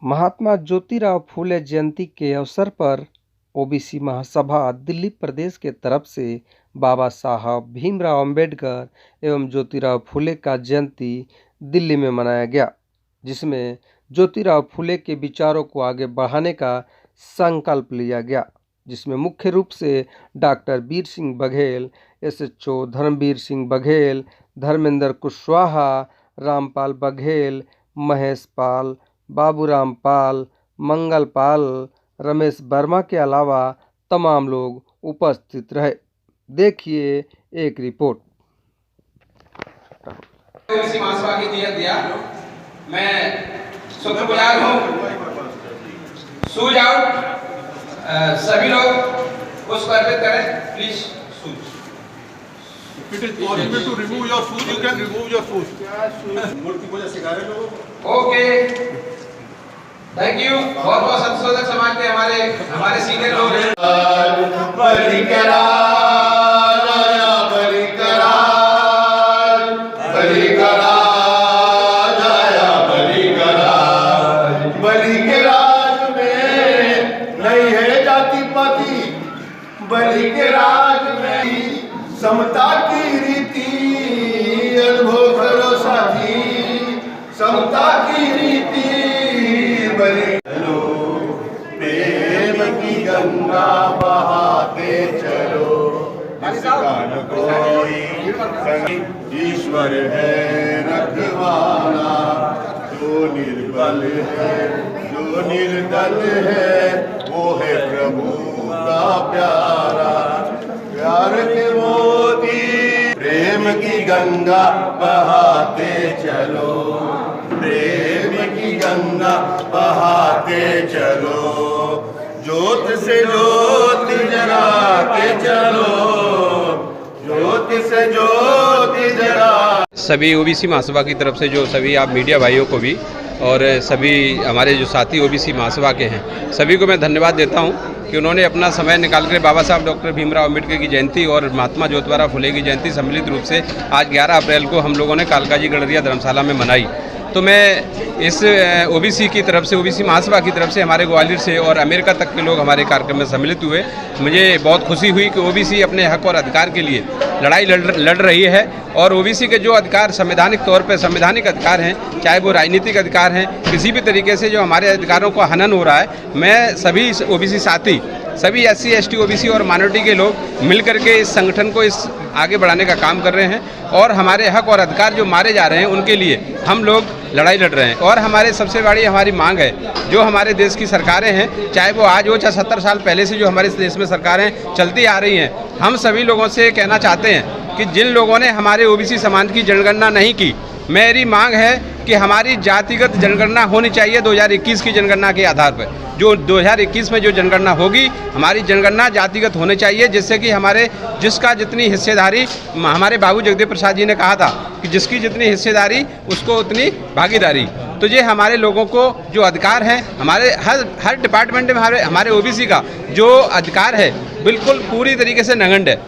महात्मा ज्योतिराव फूले जयंती के अवसर पर ओबीसी महासभा दिल्ली प्रदेश के तरफ से बाबा साहब भीमराव अंबेडकर एवं ज्योतिराव फूले का जयंती दिल्ली में मनाया गया, जिसमें ज्योतिराव फूले के विचारों को आगे बढ़ाने का संकल्प लिया गया, जिसमें मुख्य रूप से डॉक्टर वीर सिंह बघेल, एसएचओ धर्मवीर सिंह बघेल, धर्मेंद्र कुशवाहा, रामपाल बघेल, महेश पाल, बाबूराम पाल, मंगल पाल, रमेश वर्मा के अलावा तमाम लोग उपस्थित रहे। देखिए एक रिपोर्ट। ओबीसी महासभा की नियत दिया, मैं शुक्रगुजार हूँ। शूज आउट, सभी लोग उसको अर्पित करें please. Shoes If it is possible to remove your shoes, you can remove your shoes. मूर्ति पूजा सिखा रहे लोगों को। Okay, thank you. बहुत बहुत संशोधक समाज के हमारे सीनियर लोग हैं। बलि के राज में समता की रीति अनुभव करो साथी, समता की रीति बलि चलो, प्रेम की गंगा बहाते चलो, जिसका न कोई ईश्वर है रखवाला, जो निर्बल है जो निर्दल है वो है प्रभु का प्यारा, प्यार के मोती प्रेम की गंगा बहाते चलो, प्रेम की गंगा बहाते चलो, ज्योत से ज्योत जला के चलो, ज्योत से ज्योत जला। सभी ओबीसी महासभा की तरफ से जो सभी आप मीडिया भाइयों को भी और सभी हमारे जो साथी ओबीसी महासभा के हैं सभी को मैं धन्यवाद देता हूं कि उन्होंने अपना समय निकाल कर बाबा साहब डॉक्टर भीमराव अंबेडकर की जयंती और महात्मा ज्योतिराव फूले की जयंती सम्मिलित रूप से आज 11 अप्रैल को हम लोगों ने कालकाजी गडरिया धर्मशाला में मनाई। तो मैं इस ओबीसी की तरफ से, ओबीसी महासभा की तरफ से हमारे ग्वालियर से और अमेरिका तक के लोग हमारे कार्यक्रम में सम्मिलित हुए। मुझे बहुत खुशी हुई कि ओबीसी अपने हक और अधिकार के लिए लड़ाई लड़ रही है और ओबीसी के जो अधिकार संवैधानिक तौर पर संवैधानिक अधिकार हैं, चाहे वो राजनीतिक अधिकार हैं, किसी भी तरीके से जो हमारे अधिकारों को हनन हो रहा है, मैं सभी ओबीसी साथी, सभी SC ST OBC और माइनॉरिटी के लोग मिलकर के इस संगठन को इस आगे बढ़ाने का काम कर रहे हैं और हमारे हक और अधिकार जो मारे जा रहे हैं उनके लिए हम लोग लड़ाई लड़ रहे हैं। और हमारे सबसे बड़ी हमारी मांग है, जो हमारे देश की सरकारें हैं, चाहे वो आज हो चाहे 70 साल पहले से जो हमारे देश में सरकारें चलती आ रही हैं, हम सभी लोगों से कहना चाहते हैं कि जिन लोगों ने हमारे ओबीसी समाज की जनगणना नहीं की, मेरी मांग है कि हमारी जातिगत जनगणना होनी चाहिए 2021 की जनगणना के आधार पर। जो 2021 में जो जनगणना होगी, हमारी जनगणना जातिगत होनी चाहिए, जिससे कि हमारे जिसका जितनी हिस्सेदारी, हमारे बाबू जगदेव प्रसाद जी ने कहा था कि जिसकी जितनी हिस्सेदारी उसको उतनी भागीदारी। तो ये हमारे लोगों को जो अधिकार हैं, हमारे हर डिपार्टमेंट में हमारे ओबीसी का जो अधिकार है बिल्कुल पूरी तरीके से नगण्य है।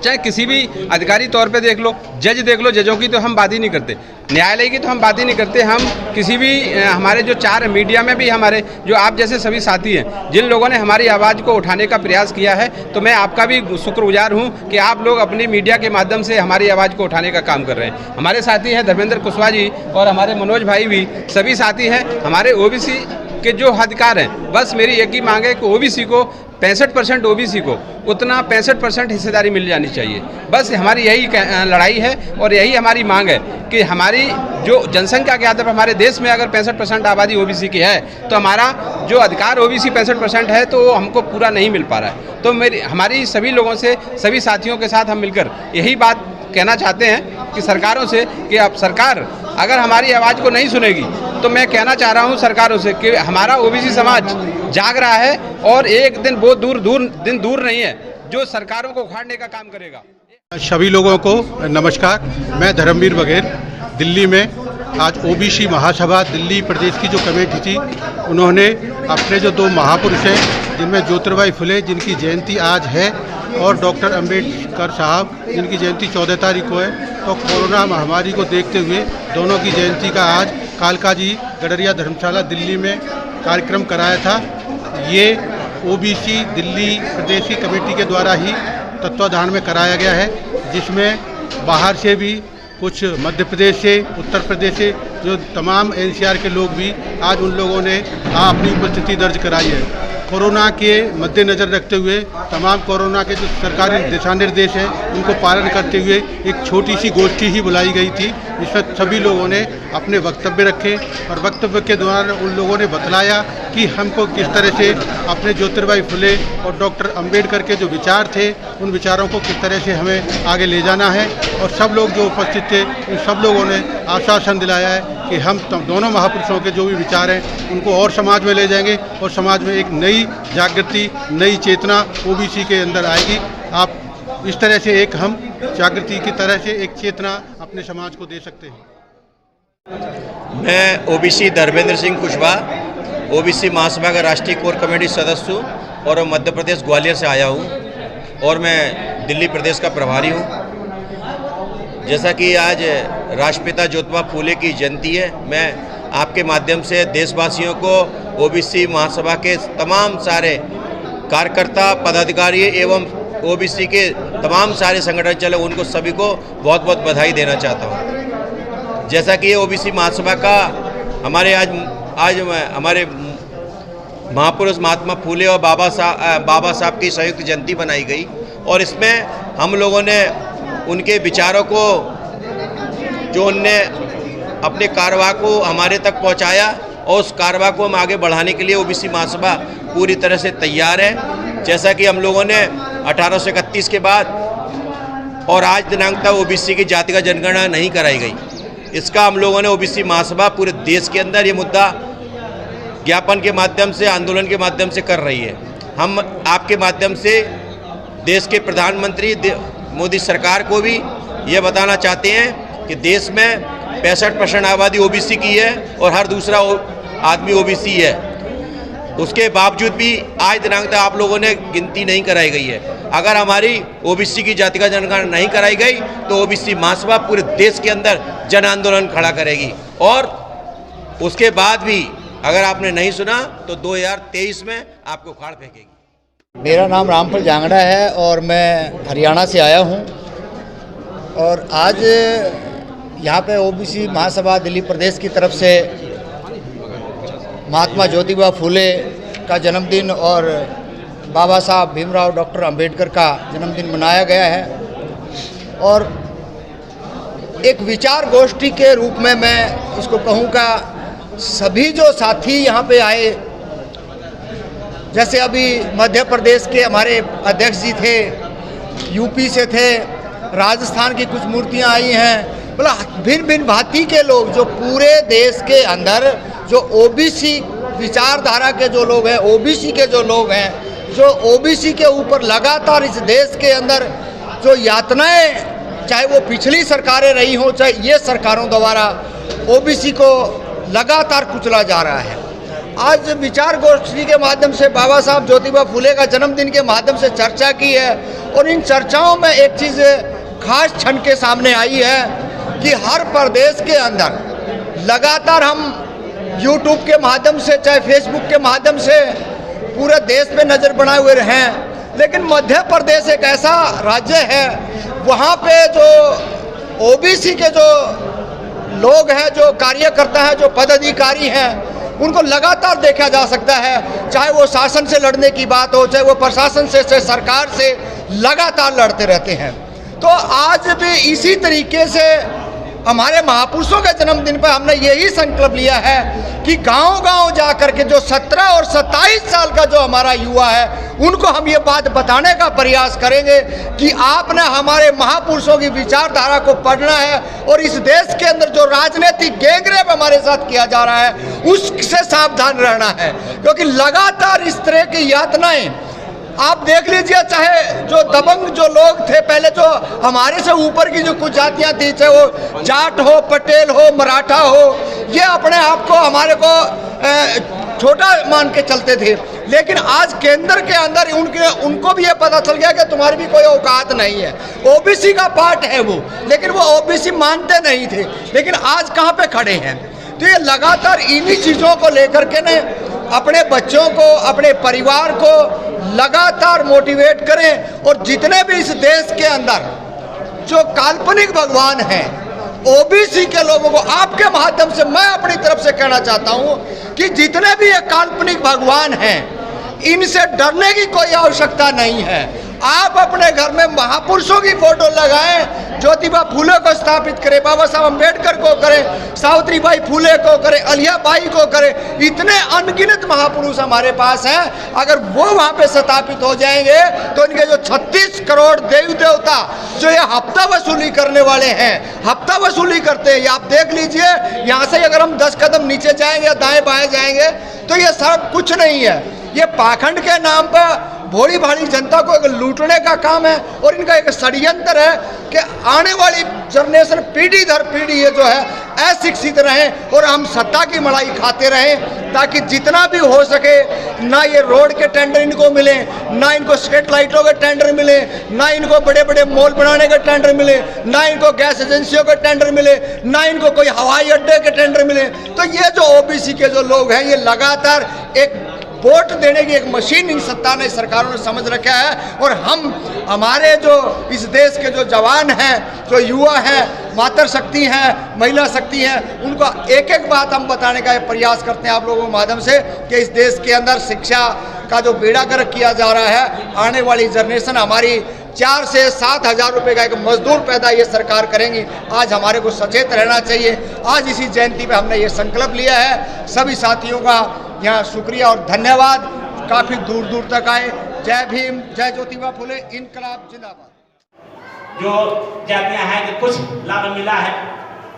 चाहे किसी भी अधिकारी तौर पे देख लो, जज देख लो, जजों की तो हम बात ही नहीं करते, न्यायालय की तो हम बात ही नहीं करते। हम किसी भी हमारे जो 4 मीडिया में भी हमारे जो आप जैसे सभी साथी हैं, जिन लोगों ने हमारी आवाज़ को उठाने का प्रयास किया है, तो मैं आपका भी शुक्रगुजार हूं कि आप लोग अपनी मीडिया के माध्यम से हमारी आवाज़ को उठाने का काम कर रहे हैं। हमारे साथी हैं धर्मेंद्र कुशवाहा जी और हमारे मनोज भाई भी, सभी साथी हैं। हमारे ओबीसी के जो अधिकार हैं, बस मेरी एक ही मांग है कि ओबीसी को 65% ओबीसी को उतना 65% हिस्सेदारी मिल जानी चाहिए। बस हमारी यही लड़ाई है और यही हमारी मांग है कि हमारी जो जनसंख्या के आधार पर हमारे देश में अगर 65% आबादी ओबीसी की है, तो हमारा जो अधिकार ओबीसी 65% है, तो वो हमको पूरा नहीं मिल पा रहा है। तो हमारी सभी लोगों से, सभी साथियों के साथ हम मिलकर यही बात कहना चाहते हैं कि सरकारों से कि अब सरकार अगर हमारी आवाज़ को नहीं सुनेगी, तो मैं कहना चाह रहा हूं सरकारों से कि हमारा ओबीसी समाज जाग रहा है और एक दिन बहुत दूर नहीं है जो सरकारों को उखाड़ने का काम करेगा। सभी लोगों को नमस्कार। मैं धर्मवीर बघेल दिल्ली में आज ओबीसी महासभा दिल्ली प्रदेश की जो कमेटी थी, उन्होंने अपने जो 2 महापुरुष हैं जिनमें ज्योतिराव फुले जिनकी जयंती आज है और डॉक्टर अंबेडकर साहब जिनकी जयंती 14 तारीख को है, तो कोरोना महामारी को देखते हुए दोनों की जयंती का आज कालका जी गडरिया धर्मशाला दिल्ली में कार्यक्रम कराया था। ये ओबीसी दिल्ली प्रदेश की कमेटी के द्वारा ही तत्वाधान में कराया गया है, जिसमें बाहर से भी कुछ मध्य प्रदेश से, उत्तर प्रदेश से जो तमाम एनसीआर के लोग भी आज उन लोगों ने अपनी उपस्थिति दर्ज कराई है। कोरोना के मद्देनज़र रखते हुए तमाम कोरोना के जो सरकारी दिशा निर्देश हैं उनको पालन करते हुए एक छोटी सी गोष्ठी ही बुलाई गई थी, जिसमें सभी लोगों ने अपने वक्तव्य रखे और वक्तव्य के दौरान उन लोगों ने बतलाया कि हमको किस तरह से अपने ज्योतिराव फुले और डॉक्टर अंबेडकर के जो विचार थे उन विचारों को किस तरह से हमें आगे ले जाना है। और सब लोग जो उपस्थित थे उन सब लोगों ने आश्वासन दिलाया है कि हम दोनों महापुरुषों के जो भी विचार हैं उनको और समाज में ले जाएंगे और समाज में एक नई जागृति, नई चेतना ओबीसी के अंदर आएगी। आप इस तरह से एक हम जागृति की तरह से एक चेतना अपने समाज को दे सकते हैं। मैं ओबीसी धर्मेंद्र सिंह कुशवाहा, ओबीसी महासभा का राष्ट्रीय कोर कमेटी सदस्य हूँ और मध्य प्रदेश ग्वालियर से आया हूँ और मैं दिल्ली प्रदेश का प्रभारी हूँ। जैसा कि आज राष्ट्रपिता ज्योतिबा फूले की जयंती है, मैं आपके माध्यम से देशवासियों को ओबीसी महासभा के तमाम सारे कार्यकर्ता, पदाधिकारी एवं ओबीसी के तमाम सारे संगठन चले उनको सभी को बहुत बहुत बधाई देना चाहता हूँ। जैसा कि ये ओबीसी महासभा का हमारे आज हमारे महापुरुष महात्मा फूले और बाबा साहब की संयुक्त जयंती बनाई गई और इसमें हम लोगों ने उनके विचारों को, जो उनने अपने कारवा को हमारे तक पहुंचाया और उस कारवा को हम आगे बढ़ाने के लिए ओबीसी महासभा पूरी तरह से तैयार है। जैसा कि हम लोगों ने 1831 के बाद और आज दिनांक तक ओबीसी की जातिगत जनगणना नहीं कराई गई, इसका हम लोगों ने ओबीसी महासभा पूरे देश के अंदर ये मुद्दा ज्ञापन के माध्यम से, आंदोलन के माध्यम से कर रही है। हम आपके माध्यम से देश के प्रधानमंत्री मोदी सरकार को भी ये बताना चाहते हैं कि देश में 65% आबादी ओबीसी की है और हर दूसरा आदमी ओबीसी है। उसके बावजूद भी आज दिनांक तक आप लोगों ने गिनती नहीं कराई गई है। अगर हमारी ओबीसी की जातिगत जनगणना नहीं कराई गई तो ओबीसी महासभा पूरे देश के अंदर जन आंदोलन खड़ा करेगी और उसके बाद भी अगर आपने नहीं सुना तो 2023 में आपको उखाड़ फेंकेगी। मेरा नाम रामफल जांगड़ा है और मैं हरियाणा से आया हूं और आज यहाँ पे ओबीसी महासभा दिल्ली प्रदेश की तरफ से महात्मा ज्योतिबा फूले का जन्मदिन और बाबा साहब भीमराव डॉक्टर अंबेडकर का जन्मदिन मनाया गया है और एक विचार गोष्ठी के रूप में मैं इसको कहूँगा। सभी जो साथी यहाँ पे आए, जैसे अभी मध्य प्रदेश के हमारे अध्यक्ष जी थे, यूपी से थे, राजस्थान की कुछ मूर्तियाँ आई हैं, मतलब भिन्न भिन्न भांति के लोग जो पूरे देश के अंदर जो ओबीसी विचारधारा के जो लोग हैं, ओबीसी के जो लोग हैं, जो ओबीसी के ऊपर लगातार इस देश के अंदर जो यातनाएं, चाहे वो पिछली सरकारें रही हों चाहे ये सरकारों द्वारा ओबीसी को लगातार कुचला जा रहा है। आज विचार गोष्ठी के माध्यम से बाबा साहब ज्योतिबा फूले का जन्मदिन के माध्यम से चर्चा की है और इन चर्चाओं में एक चीज़ खास क्षण के सामने आई है कि हर प्रदेश के अंदर लगातार हम यूट्यूब के माध्यम से चाहे फेसबुक के माध्यम से पूरे देश पे नज़र बनाए हुए हैं, लेकिन मध्य प्रदेश एक ऐसा राज्य है वहाँ पे जो ओबीसी के जो लोग हैं, जो कार्यकर्ता हैं, जो पदाधिकारी हैं, उनको लगातार देखा जा सकता है। चाहे वो शासन से लड़ने की बात हो, चाहे वो प्रशासन से सरकार से लगातार लड़ते रहते हैं। तो आज भी इसी तरीके से हमारे महापुरुषों के जन्मदिन पर हमने यही संकल्प लिया है कि गांव-गांव जाकर के जो 17 और 27 साल का जो हमारा युवा है उनको हम ये बात बताने का प्रयास करेंगे कि आपने हमारे महापुरुषों की विचारधारा को पढ़ना है और इस देश के अंदर जो राजनीतिक गैंगरेप हमारे साथ किया जा रहा है उससे सावधान रहना है, क्योंकि लगातार इस तरह की यातनाएं आप देख लीजिए, चाहे जो दबंग जो लोग थे पहले, जो हमारे से ऊपर की जो कुछ जातियां थी, चाहे वो जाट हो, पटेल हो, मराठा हो, ये अपने आप को हमारे को छोटा मान के चलते थे। लेकिन आज केंद्र के अंदर उनको भी ये पता चल गया कि तुम्हारी भी कोई औकात नहीं है। ओबीसी का पार्ट है वो, लेकिन वो ओबीसी मानते नहीं थे, लेकिन आज कहाँ पे खड़े हैं। तो ये लगातार इन्हीं चीज़ों को लेकर के ने अपने बच्चों को, अपने परिवार को लगातार मोटिवेट करें, और जितने भी इस देश के अंदर जो काल्पनिक भगवान हैं, ओबीसी के लोगों को आपके माध्यम से मैं अपनी तरफ से कहना चाहता हूं कि जितने भी ये काल्पनिक भगवान हैं, इनसे डरने की कोई आवश्यकता नहीं है। आप अपने घर में महापुरुषों की फोटो लगाएं, ज्योतिबा फूले को स्थापित करें, बाबा साहब अम्बेडकर को करें, सावित्रीबाई फूले को करें, अलियाबाई को करें। इतने अनगिनत महापुरुष हमारे पास हैं। अगर वो वहाँ पे स्थापित हो जाएंगे तो इनके जो 36 करोड़ देवी देवता जो ये हफ्ता वसूली करने वाले हैं, हफ्ता वसूली करते हैं, आप देख लीजिए। यहाँ से अगर हम 10 कदम नीचे जाएंगे या दाएं बाएं जाएंगे तो ये सब कुछ नहीं है। ये पाखंड के नाम पर भोली भाली जनता को एक लूटने का काम है, और इनका एक षड्यंत्र है कि आने वाली जनरेशन पीढ़ी दर पीढ़ी ये जो है अशिक्षित रहें और हम सत्ता की मलाई खाते रहें, ताकि जितना भी हो सके ना ये रोड के टेंडर इनको मिले, ना इनको स्ट्रीट लाइटों के टेंडर मिले, ना इनको बड़े बड़े मॉल बनाने के टेंडर मिले, ना इनको गैस एजेंसियों के टेंडर मिले, ना इनको कोई हवाई अड्डे के टेंडर मिले। तो ये जो ओबीसी के जो लोग हैं, ये लगातार एक वोट देने की एक मशीन इन सत्ता ने, सरकारों ने समझ रखा है। और हम हमारे जो इस देश के जो जवान हैं, जो युवा हैं, मातृ शक्ति हैं, महिला शक्ति हैं, उनको एक एक बात हम बताने का प्रयास करते हैं आप लोगों के माध्यम से कि इस देश के अंदर शिक्षा का जो बेड़ा गर्क किया जा रहा है, आने वाली जनरेशन हमारी 4 से 7 हज़ार रुपये का एक मजदूर पैदा ये सरकार करेंगी। आज हमारे को सचेत रहना चाहिए। आज इसी जयंती पे हमने ये संकल्प लिया है। सभी साथियों का यहाँ शुक्रिया और धन्यवाद। काफ़ी दूर दूर तक आए। जय भीम, जय ज्योतिबा फुले, इनकलाब जिंदाबाद। जो जातियाँ हैं कि कुछ लाभ मिला है,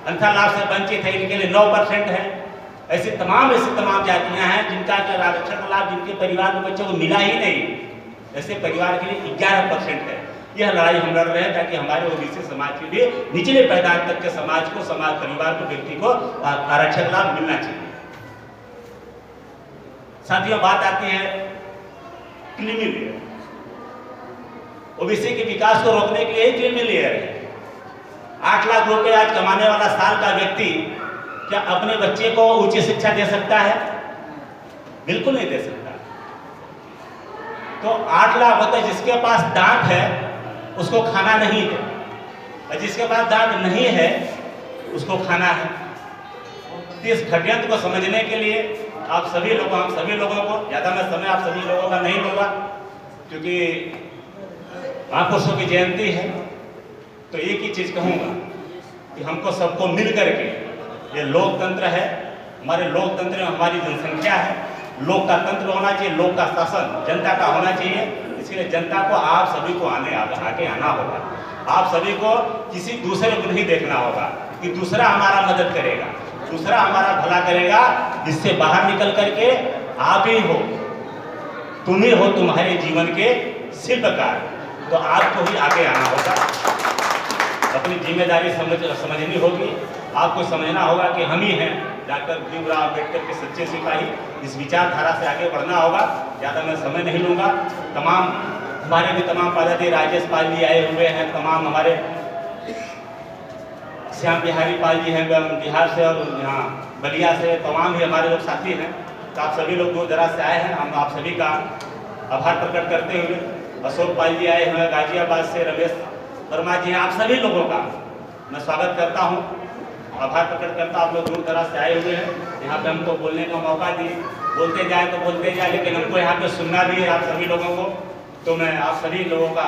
अन्यथा लाभ से वंचित है, इनके लिए 9% है। ऐसी तमाम जातियाँ हैं जिनका आरक्षण लाभ जिनके परिवार में बच्चों को मिला ही नहीं, ऐसे परिवार के लिए 11% है। यह लड़ाई हम लड़ रहे हैं ताकि हमारे ओबीसी समाज के लिए निचले पैदान तक के समाज को, समाज परिवार को, व्यक्ति को आरक्षण लाभ मिलना चाहिए। साथियों, बात आती है क्रीमी लेयर। ओबीसी के विकास को रोकने के लिए क्रीमी लेयर है। 8 लाख रुपए आज कमाने वाला साल का व्यक्ति क्या अपने बच्चे को उच्च शिक्षा दे सकता है? बिल्कुल नहीं दे सकता। तो 8 लाख होता है, जिसके पास दांत है उसको खाना नहीं है, और जिसके पास दांत नहीं है उसको खाना है। इस षड्यंत्र को समझने के लिए आप सभी लोगों, हम सभी लोगों को, ज़्यादा मैं समय आप सभी लोगों का नहीं लूँगा क्योंकि महापुरुषों की जयंती है, तो एक ही चीज़ कहूँगा कि हमको सबको मिल करके, ये लोकतंत्र है, हमारे लोकतंत्र में हमारी जनसंख्या है, लोक का तंत्र होना चाहिए, लोक का शासन जनता का होना चाहिए। इसलिए जनता को आप सभी को आगे आना होगा। आप सभी को किसी दूसरे को नहीं देखना होगा कि दूसरा हमारा मदद करेगा, दूसरा हमारा भला करेगा। इससे बाहर निकल करके आप ही हो, तुम ही हो तुम्हारे जीवन के शिल्पकार, तो आपको ही आगे आना होगा। अपनी जिम्मेदारी समझनी होगी। आपको समझना होगा कि हम ही हैं डॉक्टर भीमराव अम्बेडकर के सच्चे सिपाही। इस विचारधारा से आगे बढ़ना होगा। ज़्यादा मैं समय नहीं लूँगा। तमाम हमारे भी तमाम पदाधिकारी, राजेश पाल जी आए हुए हैं, तमाम हमारे श्याम बिहारी पाल जी हैं बिहार से, और यहाँ बलिया से, तमाम ही हमारे लोग साथी हैं। तो आप सभी लोग दूर दराज से आए हैं। हम आप सभी का आभार प्रकट करते हुए, अशोक पाल जी आए हैं गाजियाबाद से, रमेश वर्मा जी हैं, आप सभी लोगों का मैं स्वागत करता हूँ, आभार प्रकट करता हूँ। आप लोग दूर दराज से आए हुए हैं, यहाँ पे हमको बोलने का मौका दिए। बोलते जाए तो बोलते जाए, लेकिन हमको यहाँ पे सुनना भी है आप सभी लोगों को। तो मैं आप सभी लोगों का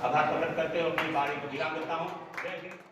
आभार प्रकट करते हुए अपनी बारी को विराम देता हूँ। जय हिंद।